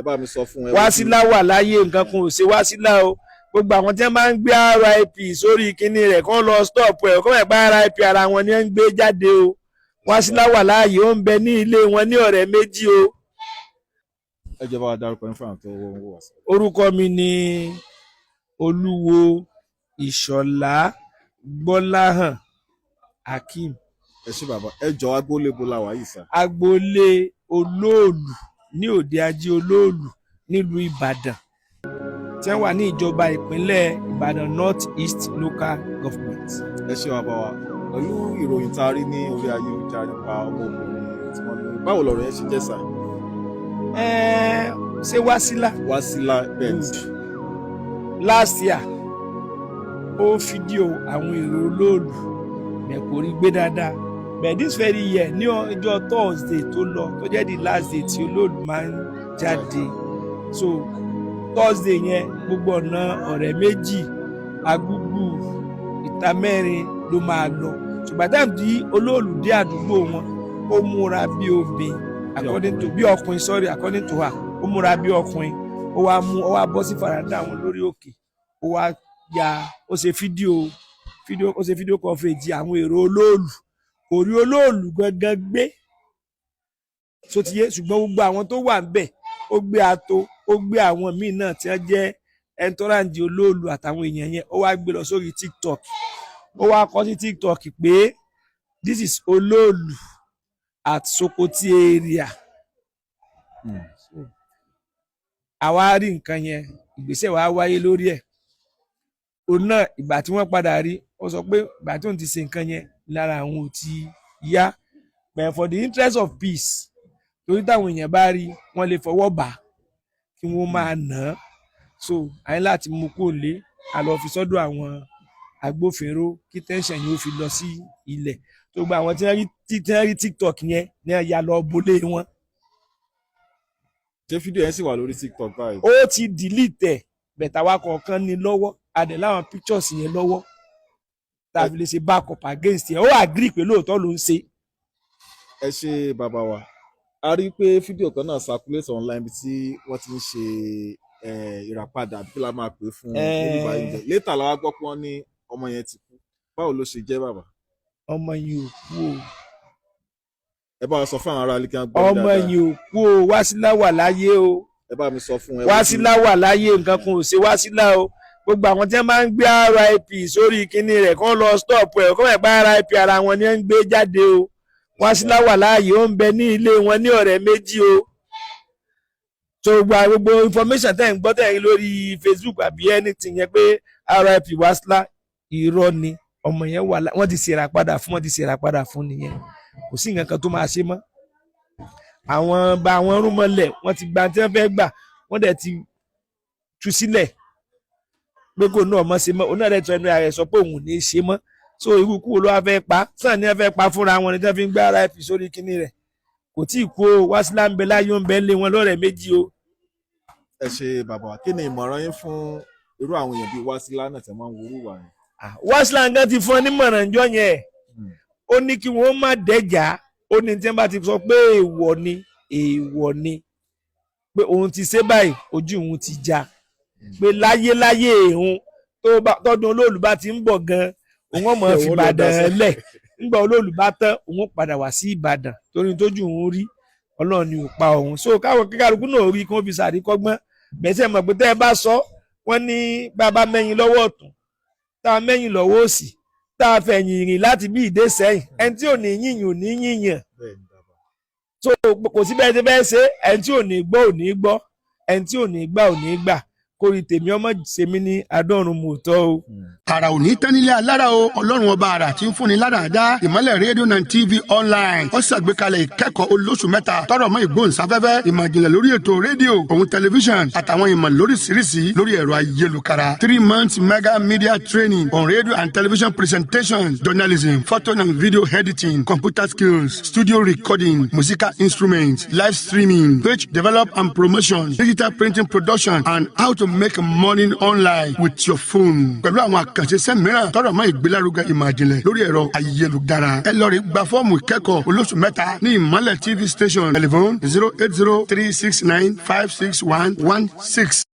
ẹ bá mi sọ fún ẹ. Wásílà wà láyé, nǹkan kan ò ṣe Wásílà o. Gbogbo àwọn tí wọ́n máa ń gbé RIP sórí kinní rẹ̀ kán lọ stop ẹ̀ kán ẹ̀gbá RIP ara wọn ni wọ́n ń gbé jáde o. Wásílà wà láàyè, ó ń bẹ ní ilé wọn ní ọ̀rẹ́ méjì o. ẹ jẹ́ bá wa dárúkọ yín fún àwọn tó wò wá sí. Orúkọ mi ni Olúwo Ìṣọ̀lá Gbọ́láhàn Hakeem. ẹ ṣé bàbá, ẹ jọ agboolé bo la wà yìí sà. Agboolé Olóòlù ní Òde Ajé Olóòlù nílùú Ìbàdàn tí wọ́n wà ní ìjọba ìpínlẹ̀ Ìbàdàn North East Local Government. ẹ ṣé bàbá wa, pẹ̀lú ìròyìn tá a rí ní orí ayélujára nípa ọmọbìnrin tí wọ́n lóyún, báwo lọ̀rọ̀ yẹn ṣe jẹ́ sà? Ṣé Wásílà? Wásílà bẹ́ẹ̀ last year ó fídíò àwọn èrò Olóòlù bẹ́ẹ̀ kò rí gbé dáadáa, but this very year ní ọjọ́ Thursday tó lọ tó jẹ́ the last day tí Olóòlù máa ń jáde, so Thursday yẹn gbogbo ọ̀nà ọ̀rẹ́ méjì Agúgù Ìta Mẹ́rin ló máa lọ, ṣùgbọ́n táwọn tí Olóòlù dé àdúgbò wọn ó múra bí obìnrin according to according to her ó múra bí ọkùnrin, ó wá bọ́ sí faranda àwọn lórí òkè, ó wá ó ṣe fídíò coverage àwọn èrò Olóòlù, kò rí Olóòlù gangan gbé sotiye, ṣùgbọ́n gbogbo àwọn tó wà níbẹ̀ ó gbé ato, ó gbé àwọn míì náà tí wọ́n jẹ́ ẹntọ́ràǹdì Olóòlù àtàwọn èèyàn yẹn, ó wá gbé lọ sórí TikTok, ó wá kọ sí TikTok pé this is Olóòlù at Sokoti area. Àwa rí nǹkan yẹn, ìgbésẹ̀ wa wáyé lórí ẹ̀. Òun náà ìgbà tí wọ́n padà rí, ó sọ pé ìgbà tí òun ti ṣe nǹkan yẹn lára àwọn ò ti yá, but for the interest of peace, torí táwọn èèyàn bá rí wọ́n lè fọwọ́ bà kí wọ́n máa nà án, so àyín láti mú kó lé a lọ fi sọ́dọ̀ àwọn agbófinró kí tẹ́ńṣẹ̀ yìí ó fi lọ sí ilẹ̀, tó gba àwọn tí wọ́n rí TikTok yẹn ní ẹ̀yà lọ bolé wọn. ṣé fídíò yẹn sì wà lórí TikTok báyìí? Ó ti delete ẹ̀, bẹ̀tà wa kọ̀ọ̀kan ní lọ́wọ́, adẹ̀ láwọn pictures yẹn lọ́wọ́ tàbí lè ṣe back up against yẹn, ó agree pé lóòótọ́ ló ń ṣe. ẹ ṣé bàbá wa, a rí i pé fídíò kan náà circulate online bí tí wọ́n ti ń ṣe ìràpadà bí la máa pè fún oníbàárà yìí, later la wá gbọ́ pé wọ́n ní ọmọ yẹn ti kú, báwo ló ṣe jẹ́ bàbá? Ọmọ yìí ò kú o. ẹ bá wa sọ fún àwọn ará ilé kí wọ́n gbọ́ dáadáa. Ọmọ yìí ò kú o, Wásílà wà láyé o. ẹ bá mi sọ fún ẹ. Wásílà wà láyé, nǹkan kan ò ṣe Wásílà o. Gbogbo àwọn tí wọ́n máa ń gbé RIP sórí kinní rẹ̀ kán lọ stop ẹ̀ kán ẹ̀gbá RIP ara wọn ni wọ́n ń gbé jáde o. Wásílà wà láàyè, ó ń bẹ ní ilé wọn ní ọ̀rẹ́ méjì o. So gbogbo information tẹ́ ń gbọ́ tẹ́ ń lórí Facebook àbí anything yẹn pé RIP Wásílà irọ́ ni, ọmọ yẹn wà wọ́n ti ṣèrà padà fún nìyẹn, kò sí nǹkan kan tó máa ṣe mọ́. Àwọn rúmọlẹ̀ wọ́n ti gba tí wọ́n fẹ́ gbà, wọ́n dẹ̀ ti tú sílẹ̀ pé kò náà mọ́ ṣe mọ́, òun náà dẹ̀ tọ́ ẹnu ara ẹ̀ sọ pé òun ò ní ṣe mọ́, so irú kú ló wá fẹ́ pa, sàn ní wọ́n fẹ́ pa fúnra wọn ni tí wọ́n fi ń gbé RIP sórí kinní rẹ̀, kò tí ì kú o. Wásílà ń bẹ láyé, ó ń bẹ lé wọn lọ́rẹ̀ méjì o. ẹ ṣé bàbá, kí ni ìmọ̀ràn yín fún irú àwọn èèyàn bíi Wásílà náà tẹ̀ máa ń wúrú wà yẹn? Wásílà nǹkan ti fún ọ nímọ̀ràn jọ yẹn, ó ní kí wọ́n má dẹ́jà, ó ní tí wọ́n bá ti sọ pé èèwọ̀ ni pé òun ti ṣe báyìí ojú òun ti já, pé láyé òun tọ́dún Olóòlù bá ti ń bọ̀ gan òun ọmọ fi Ìbàdàn lẹ̀, nígbà Olóòlù bá tán òun padà wá sí Ìbàdàn torí tójú òun rí Ọlọ́run ni ò pa òun, so káwọn kíkàlùkù náà rí kí wọ́n fi ṣàríkọ́gbọ́n. bẹ́sẹ̀ mọ̀ pé tẹ́ ẹ bá sọ wọ́n ní bàbá mẹ́yìn lọ́wọ́ ọ̀tún tá a mẹ́yìn lọ́wọ́ òsì tá a fẹ̀yìn rìn láti bí ìdè sẹ́yìn, ẹni tí ò ní yìnyín ò ní yìnyín, so kò sí bẹ́ẹ̀ tí bẹ́ẹ̀ ṣe, ẹni tí ò ní gbọ́ ò ní gbọ́, ẹni tí ò ní gbà ò ní gbà, kórìí tèmi ọmọ ṣèmi ní adọ́run mòótọ́ o. Àrà ò ní tán nílé alára o, ọlọ́run ọba àrà tí ń fúnni ládàáda, ìmọ̀lẹ̀ rédíò and TV online. Ó ṣàgbékalẹ̀ ìkẹ́kọ̀ọ́ olóṣù mẹ́ta tọrọ mọ́ ìgbóhùnsáfẹ́fẹ́, ìmọ̀ ìjìnlẹ̀ lórí ètò rédíò, òun tẹlifíṣàn àtàwọn ìmọ̀ lóríṣiríṣi lórí ẹ̀rọ ayélujára. 3 months mega media training on radio and television presentation, journalism, photo and video editing, computer skills, studio recording, musical instruments, live streaming, page develop and promotion, digital printing production, and how to make money online with your phone. Pẹ̀lú àwọn àkànṣe iṣẹ́ mìíràn tọrọ mọ́ ìgbélárugẹ ìmọ̀ ìjìnlẹ̀ lórí ẹ̀rọ ayélujára. Ẹ lọ rí gba fọ́ọ̀mù ìkẹ́kọ̀ọ́ olóṣù mẹ́ta ní Ìmọ́lẹ̀ TV station. Telephone 08036956116.